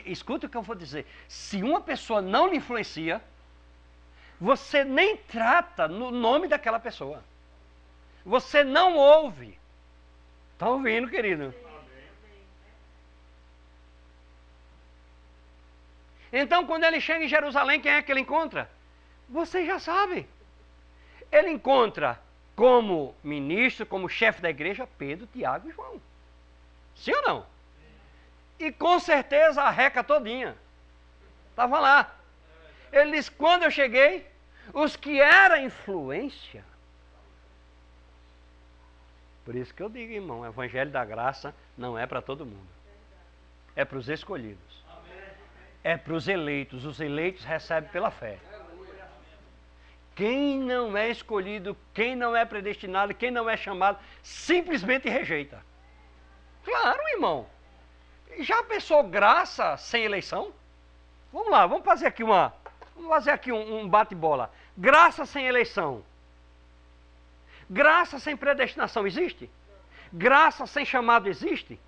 Escuta o que eu vou dizer, se uma pessoa não lhe influencia, você nem trata no nome daquela pessoa. Você não ouve. Está ouvindo, querido? Então, quando ele chega em Jerusalém, quem é que ele encontra? Você já sabe. Ele encontra como ministro, como chefe da igreja, Pedro, Tiago e João. Sim ou não? E com certeza a Reca todinha estava lá. Ele disse, quando eu cheguei, os que eram influência. Por isso que eu digo, irmão, o evangelho da graça não é para todo mundo. É para os escolhidos. É para os eleitos. Os eleitos recebem pela fé. Quem não é escolhido, quem não é predestinado, quem não é chamado, simplesmente rejeita. Claro, irmão. Já pensou graça sem eleição? Vamos lá, vamos fazer aqui um bate-bola. Graça sem eleição. Graça sem predestinação existe? Graça sem chamado existe?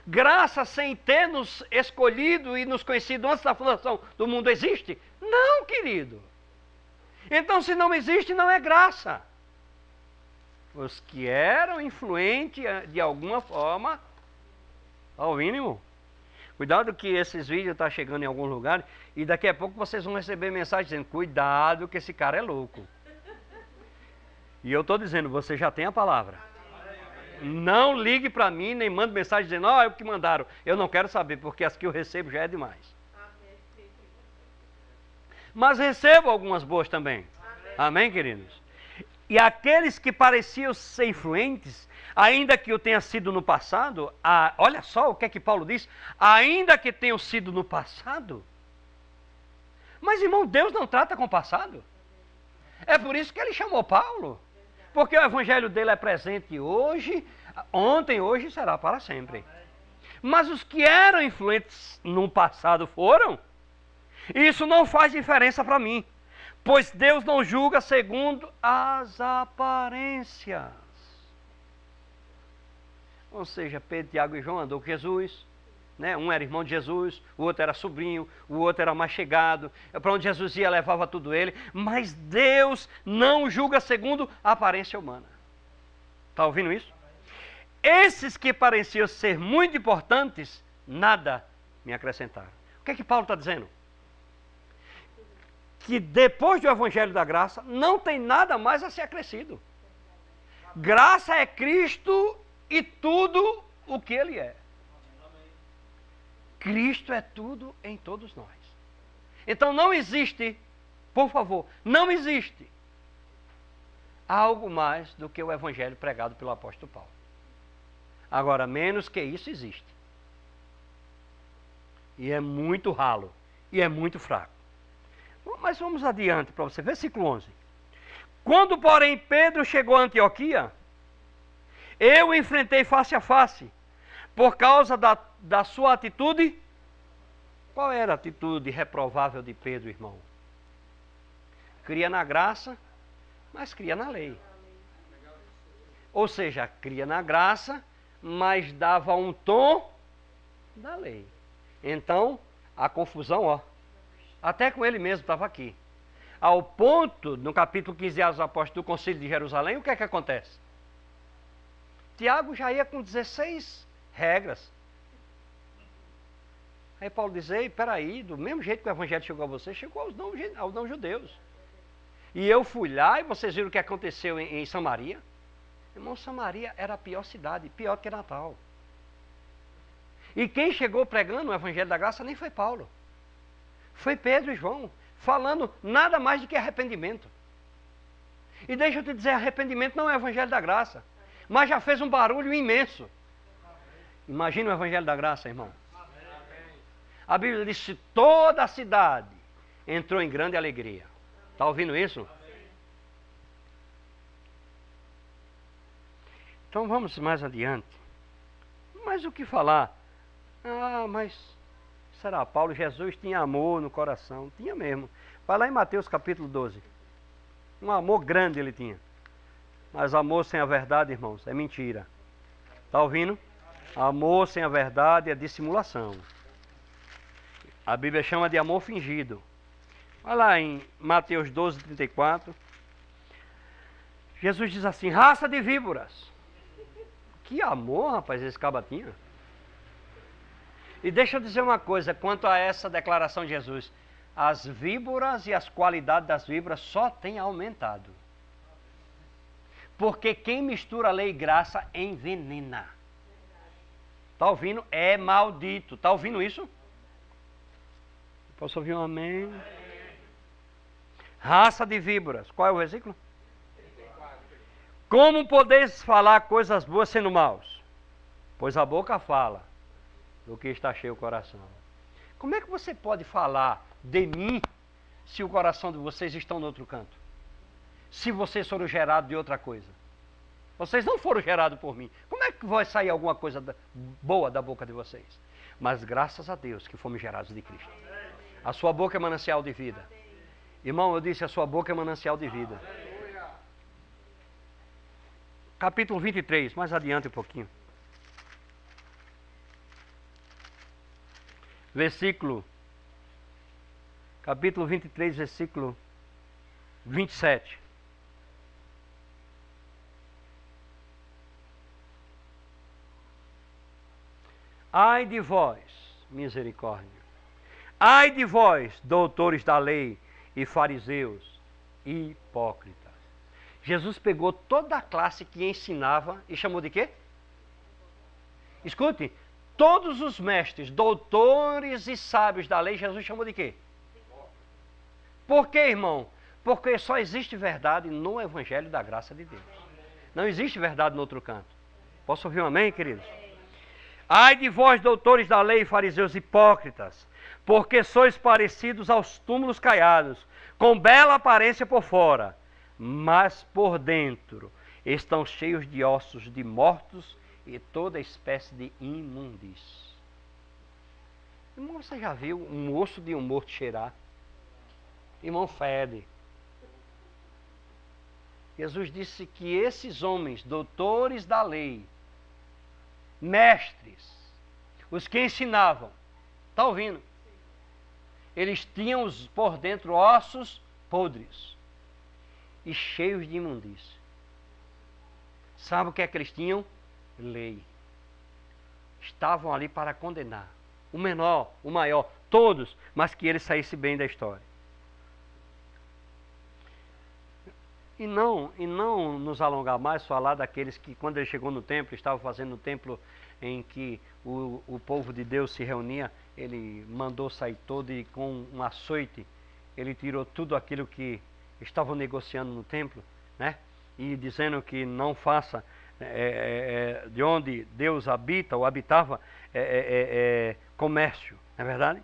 Graça sem ter nos escolhido e nos conhecido antes da fundação do mundo existe? Não, querido. Então, se não existe, não é graça. Os que eram influentes de alguma forma, ao mínimo. Cuidado que esses vídeos estão chegando em algum lugar e daqui a pouco vocês vão receber mensagem dizendo, cuidado que esse cara é louco. E eu estou dizendo, você já tem a palavra. Não ligue para mim, nem mande mensagem dizendo, é o que mandaram. Eu não quero saber, porque as que eu recebo já é demais. Mas recebo algumas boas também. Amém, queridos? E aqueles que pareciam ser influentes, ainda que eu tenha sido no passado, olha só o que é que Paulo diz, ainda que tenham sido no passado. Mas, irmão, Deus não trata com o passado. É por isso que ele chamou Paulo. Porque o evangelho dele é presente hoje, ontem, hoje e será para sempre. Mas os que eram influentes no passado foram. Isso não faz diferença para mim, pois Deus não julga segundo as aparências. Ou seja, Pedro, Tiago e João andou com Jesus, né? Um era irmão de Jesus, o outro era sobrinho, o outro era mais chegado. Para onde Jesus ia, levava tudo ele. Mas Deus não julga segundo a aparência humana. Está ouvindo isso? Esses que pareciam ser muito importantes, nada me acrescentaram. O que é que Paulo está dizendo? Que depois do evangelho da graça, não tem nada mais a ser acrescido. Graça é Cristo e tudo o que Ele é. Cristo é tudo em todos nós. Então não existe, por favor, não existe algo mais do que o evangelho pregado pelo apóstolo Paulo. Agora, menos que isso existe. E é muito ralo, e é muito fraco. Mas vamos adiante para você, versículo 11. Quando, porém, Pedro chegou a Antioquia, eu o enfrentei face a face, por causa da sua atitude. Qual era a atitude reprovável de Pedro, irmão? Cria na graça, mas cria na lei. Ou seja, cria na graça, mas dava um tom da lei. Então, a confusão, até com ele mesmo estava aqui. Ao ponto, no capítulo 15 dos Apóstolos do Concílio de Jerusalém, o que é que acontece? Tiago já ia com 16 regras. Aí Paulo diz, ei, peraí, do mesmo jeito que o evangelho chegou a você, chegou aos não-judeus. E eu fui lá e vocês viram o que aconteceu em Samaria. Irmão, Samaria era a pior cidade, pior que Natal. E quem chegou pregando o evangelho da graça nem foi Paulo. Foi Pedro e João, falando nada mais do que arrependimento. E deixa eu te dizer, arrependimento não é o evangelho da graça, mas já fez um barulho imenso. Imagina o evangelho da graça, irmão. A Bíblia diz que toda a cidade entrou em grande alegria. Está ouvindo isso? Então vamos mais adiante. Mas o que falar? Mas será? Paulo Jesus tinha amor no coração. Tinha mesmo. Vai lá em Mateus capítulo 12. Um amor grande ele tinha. Mas amor sem a verdade, irmãos, é mentira. Está ouvindo? Amor sem a verdade é dissimulação. A Bíblia chama de amor fingido. Olha lá em Mateus 12, 34. Jesus diz assim, raça de víboras. Que amor, rapaz, esse caba tinha. E deixa eu dizer uma coisa, quanto a essa declaração de Jesus. As víboras e as qualidades das víboras só têm aumentado. Porque quem mistura lei e graça envenena. Está ouvindo? É maldito. Está ouvindo isso? Posso ouvir um amém? Raça de víboras. Qual é o versículo? Como podeis falar coisas boas sendo maus? Pois a boca fala do que está cheio o coração. Como é que você pode falar de mim se o coração de vocês estão no outro canto? Se vocês foram gerados de outra coisa? Vocês não foram gerados por mim. Como é que vai sair alguma coisa boa da boca de vocês? Mas graças a Deus que fomos gerados de Cristo. A sua boca é manancial de vida. Irmão, eu disse, a sua boca é manancial de vida. Capítulo 23, mais adiante um pouquinho. Capítulo 23, versículo 27. Ai de vós, misericórdia. Ai de vós, doutores da lei e fariseus, hipócritas. Jesus pegou toda a classe que ensinava e chamou de quê? Escute, todos os mestres, doutores e sábios da lei, Jesus chamou de quê? Por quê, irmão? Porque só existe verdade no Evangelho da graça de Deus. Não existe verdade no outro canto. Posso ouvir um amém, queridos? Ai de vós, doutores da lei e fariseus hipócritas, porque sois parecidos aos túmulos caiados, com bela aparência por fora, mas por dentro estão cheios de ossos de mortos e toda espécie de imundície. Irmão, você já viu um osso de um morto cheirar? Irmão, fede. Jesus disse que esses homens, doutores da lei, mestres, os que ensinavam, está ouvindo? Eles tinham por dentro ossos podres e cheios de imundície. Sabe o que é que eles tinham? Lei. Estavam ali para condenar. O menor, o maior, todos, mas que ele saísse bem da história. E não nos alongar mais, falar daqueles que, quando ele chegou no templo, estavam fazendo no templo em que o povo de Deus se reunia, ele mandou sair todo e com um açoite, ele tirou tudo aquilo que estavam negociando no templo, né? E dizendo que não faça de onde Deus habita ou habitava comércio, não é verdade?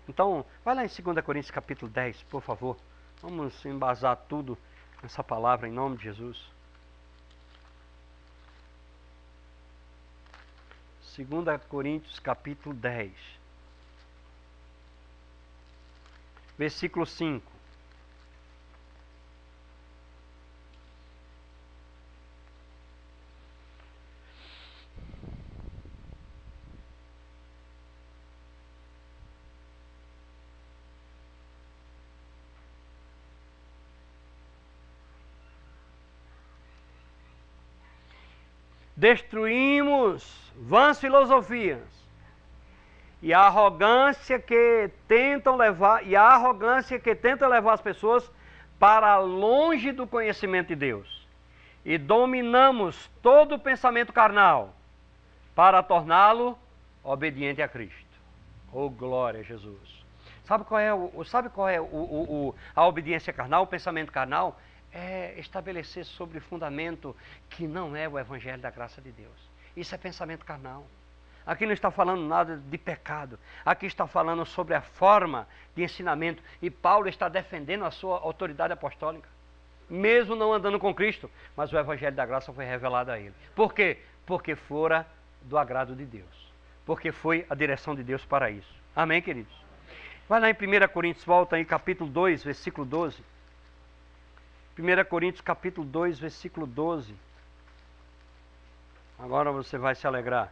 Então, vai lá em 2 Coríntios capítulo 10, por favor. Vamos embasar tudo nessa palavra em nome de Jesus. 2 Coríntios capítulo 10, versículo 5. Destruímos vãs filosofias e a arrogância que tentam levar as pessoas para longe do conhecimento de Deus, e dominamos todo o pensamento carnal para torná-lo obediente a Cristo. Oh, glória a Jesus! Sabe qual é a obediência carnal, o pensamento carnal? É estabelecer sobre fundamento que não é o Evangelho da graça de Deus. Isso é pensamento carnal. Aqui não está falando nada de pecado. Aqui está falando sobre a forma de ensinamento. E Paulo está defendendo a sua autoridade apostólica. Mesmo não andando com Cristo. Mas o Evangelho da graça foi revelado a ele. Por quê? Porque fora do agrado de Deus. Porque foi a direção de Deus para isso. Amém, queridos? Vai lá em 1 Coríntios, volta aí, capítulo 2, versículo 12. 1 Coríntios capítulo 2, versículo 12. Agora você vai se alegrar.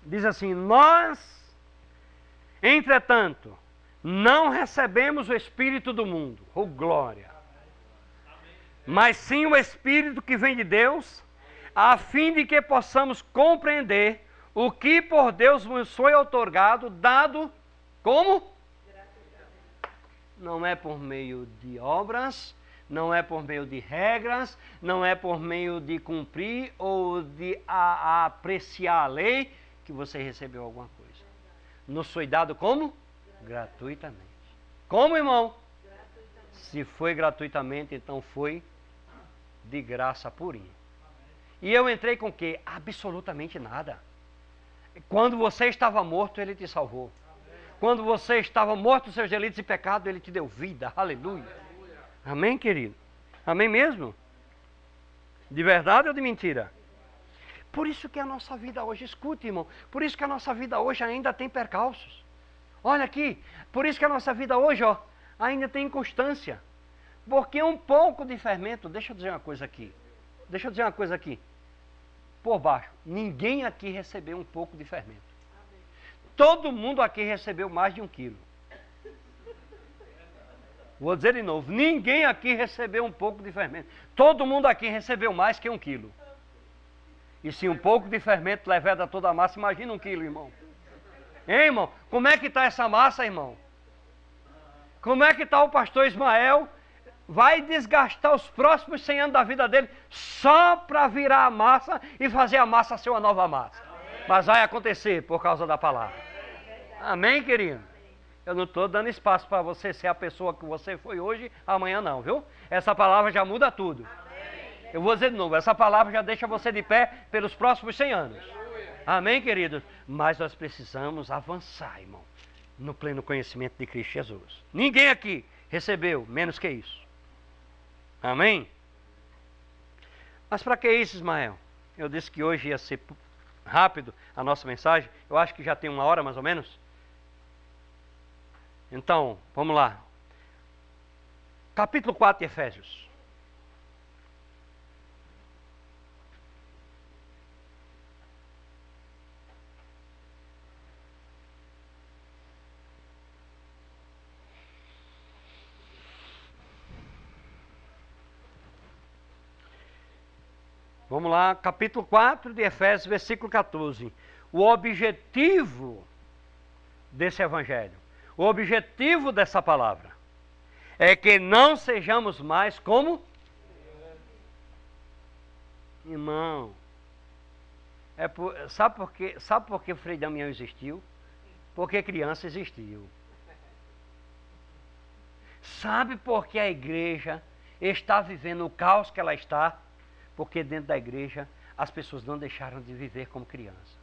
Diz assim: nós, entretanto, não recebemos o Espírito do mundo. Oh, glória! Mas sim o Espírito que vem de Deus, a fim de que possamos compreender o que por Deus nos foi outorgado, dado como? Não é por meio de obras, não é por meio de regras, não é por meio de cumprir ou de apreciar a lei que você recebeu alguma coisa. Nos foi dado como? Gratuitamente. Como, irmão? Se foi gratuitamente, então foi de graça purinha. E eu entrei com o quê? Absolutamente nada. Quando você estava morto, Ele te salvou. Quando você estava morto dos seus delitos e pecados, Ele te deu vida. Aleluia. Amém, querido? Amém mesmo? De verdade ou de mentira? Por isso que a nossa vida hoje, escute, irmão, por isso que a nossa vida hoje ainda tem percalços. Olha aqui, por isso que a nossa vida hoje, ó, ainda tem inconstância. Porque um pouco de fermento, deixa eu dizer uma coisa aqui. Deixa eu dizer uma coisa aqui. Por baixo, ninguém aqui recebeu um pouco de fermento. Todo mundo aqui recebeu mais de 1 quilo. Vou dizer de novo, ninguém aqui recebeu um pouco de fermento. Todo mundo aqui recebeu mais que 1 quilo. E se um pouco de fermento leveda toda a massa, imagina 1 quilo, irmão. Hein, irmão? Como é que está essa massa, irmão? Como é que está o pastor Ismael? Vai desgastar os próximos 100 anos da vida dele só para virar a massa e fazer a massa ser uma nova massa. Mas vai acontecer por causa da palavra. Amém, querido? Eu não estou dando espaço para você ser a pessoa que você foi hoje, amanhã não, viu? Essa palavra já muda tudo. Eu vou dizer de novo, essa palavra já deixa você de pé pelos próximos 100 anos. Amém, queridos? Mas nós precisamos avançar, irmão, no pleno conhecimento de Cristo Jesus. Ninguém aqui recebeu menos que isso. Amém? Mas para que isso, Ismael? Eu disse que hoje ia ser rápido a nossa mensagem. Eu acho que já tem 1 hora mais ou menos. Então, vamos lá. Capítulo 4 de Efésios. Vamos lá, capítulo 4 de Efésios, versículo 14. O objetivo desse evangelho, o objetivo dessa palavra, é que não sejamos mais como? Irmão, sabe por que Frei Damião existiu? Porque criança existiu. Sabe por que a igreja está vivendo o caos que ela está? Porque dentro da igreja as pessoas não deixaram de viver como criança.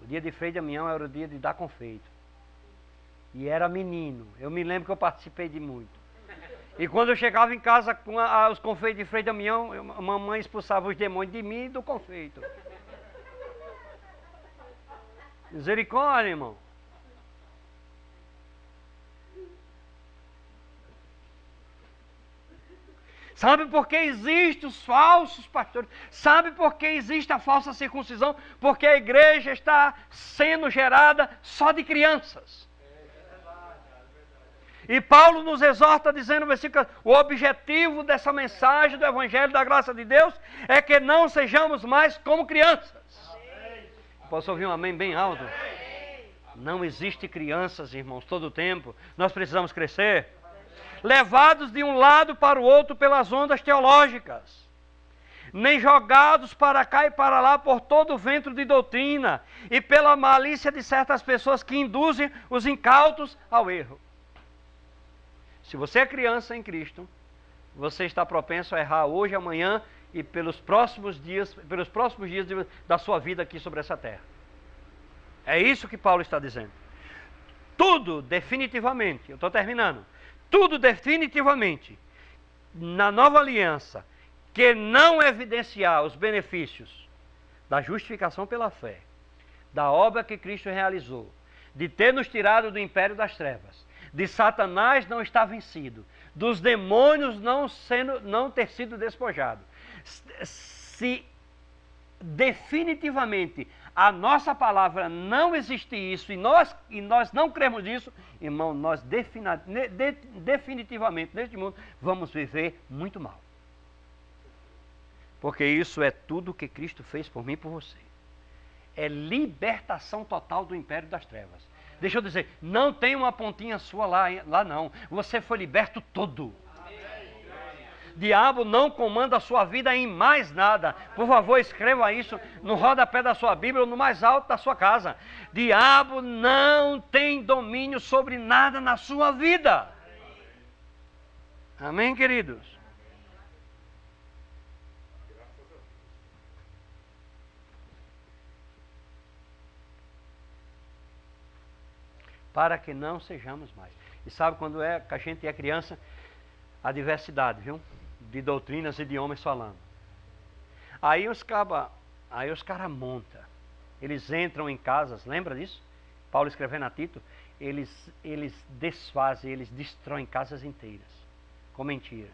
O dia de Frei Damião era o dia de dar confeito. E era menino. Eu me lembro que eu participei de muito. E quando eu chegava em casa com os confeitos de Frei Damião, a mamãe expulsava os demônios de mim e do confeito. Misericórdia, irmão. Sabe por que existem os falsos pastores? Sabe por que existe a falsa circuncisão? Porque a igreja está sendo gerada só de crianças. E Paulo nos exorta dizendo no versículo: o objetivo dessa mensagem do Evangelho da graça de Deus é que não sejamos mais como crianças. Posso ouvir um amém bem alto? Não existe crianças, irmãos, todo o tempo. Nós precisamos crescer. Levados de um lado para o outro pelas ondas teológicas, nem jogados para cá e para lá por todo o vento de doutrina e pela malícia de certas pessoas que induzem os incautos ao erro. Se você é criança em Cristo, você está propenso a errar hoje, amanhã e pelos próximos dias da sua vida aqui sobre essa terra. É isso que Paulo está dizendo. Tudo definitivamente, eu estou terminando. Tudo definitivamente, na nova aliança, que não evidenciar os benefícios da justificação pela fé, da obra que Cristo realizou, de ter nos tirado do império das trevas, de Satanás não estar vencido, dos demônios não ter sido despojado. Se definitivamente a nossa palavra não existe isso e nós não cremos nisso, irmão, nós definitivamente neste mundo vamos viver muito mal. Porque isso é tudo que Cristo fez por mim e por você. é libertação total do império das trevas. Deixa eu dizer, não tem uma pontinha sua lá não. Você foi liberto todo. Diabo não comanda a sua vida em mais nada. Por favor, escreva isso no rodapé da sua Bíblia ou no mais alto da sua casa. Diabo não tem domínio sobre nada na sua vida. Amém, queridos? Para que não sejamos mais. E sabe quando é que a gente é criança? A diversidade, viu? De doutrinas e de homens falando. Aí os caras montam. Eles entram em casas, lembra disso? Paulo escrevendo a Tito, eles desfazem, eles destroem casas inteiras, com mentiras.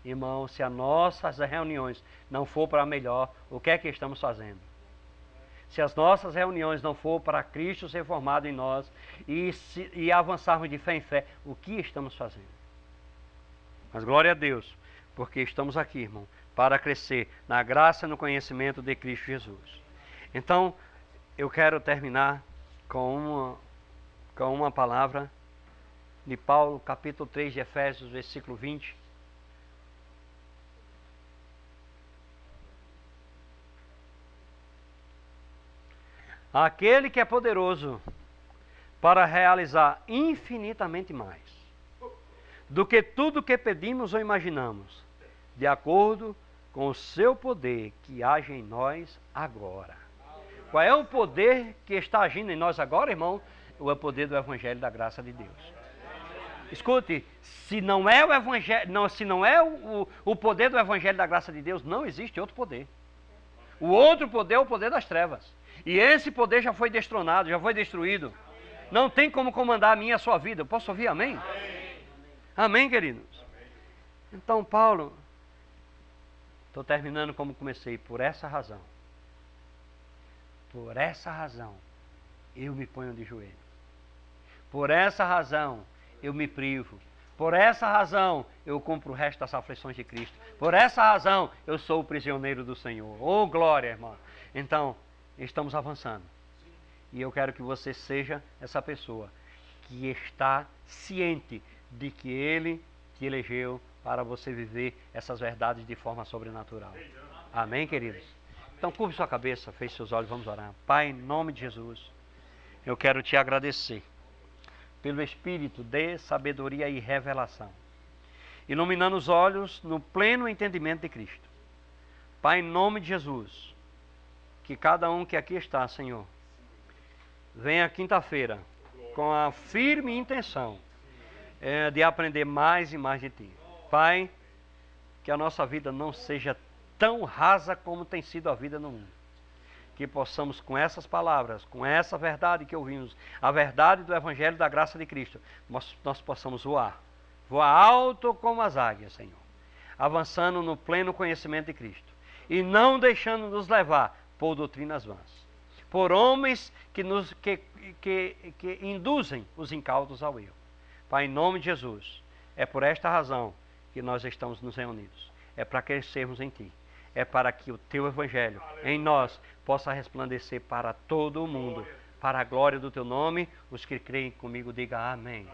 Irmão, se as nossas reuniões não for para melhor, o que é que estamos fazendo? Se as nossas reuniões não for para Cristo ser formado em nós e avançarmos de fé em fé, o que estamos fazendo? Mas glória a Deus, porque estamos aqui, irmão, para crescer na graça e no conhecimento de Cristo Jesus. Então, eu quero terminar com uma palavra de Paulo, capítulo 3 de Efésios, versículo 20. Aquele que é poderoso para realizar infinitamente mais do que tudo que pedimos ou imaginamos, de acordo com o seu poder que age em nós agora. Qual é o poder que está agindo em nós agora, irmão? O poder do Evangelho da graça de Deus. Escute, se não é o Evangelho, se não é o poder do Evangelho da graça de Deus, não existe outro poder. O outro poder é o poder das trevas. E esse poder já foi destronado, já foi destruído. Não tem como comandar a minha e a sua vida. Eu posso ouvir amém? Amém, queridos? Então, Paulo, estou terminando como comecei, por essa razão, eu me ponho de joelho. Por essa razão, eu me privo. Por essa razão, eu cumpro o resto das aflições de Cristo. Por essa razão, eu sou o prisioneiro do Senhor. Oh, glória, irmão. Então, estamos avançando. E eu quero que você seja essa pessoa que está ciente de que Ele te elegeu para você viver essas verdades de forma sobrenatural. Amém, queridos? Então, curve sua cabeça, feche seus olhos, vamos orar. Pai, em nome de Jesus, eu quero te agradecer pelo Espírito de sabedoria e revelação, iluminando os olhos no pleno entendimento de Cristo. Pai, em nome de Jesus, que cada um que aqui está, Senhor, venha quinta-feira com a firme intenção de aprender mais e mais de Ti. Pai, que a nossa vida não seja tão rasa como tem sido a vida no mundo. Que possamos, com essas palavras, com essa verdade que ouvimos, a verdade do Evangelho da graça de Cristo, nós possamos voar alto como as águias, Senhor, avançando no pleno conhecimento de Cristo e não deixando nos levar por doutrinas vãs, por homens que induzem os incautos ao erro. Pai, em nome de Jesus, é por esta razão que nós estamos nos reunidos, é para crescermos em Ti, é para que o Teu Evangelho em nós possa resplandecer para todo o mundo, para a glória do Teu nome. Os que creem comigo, diga amém.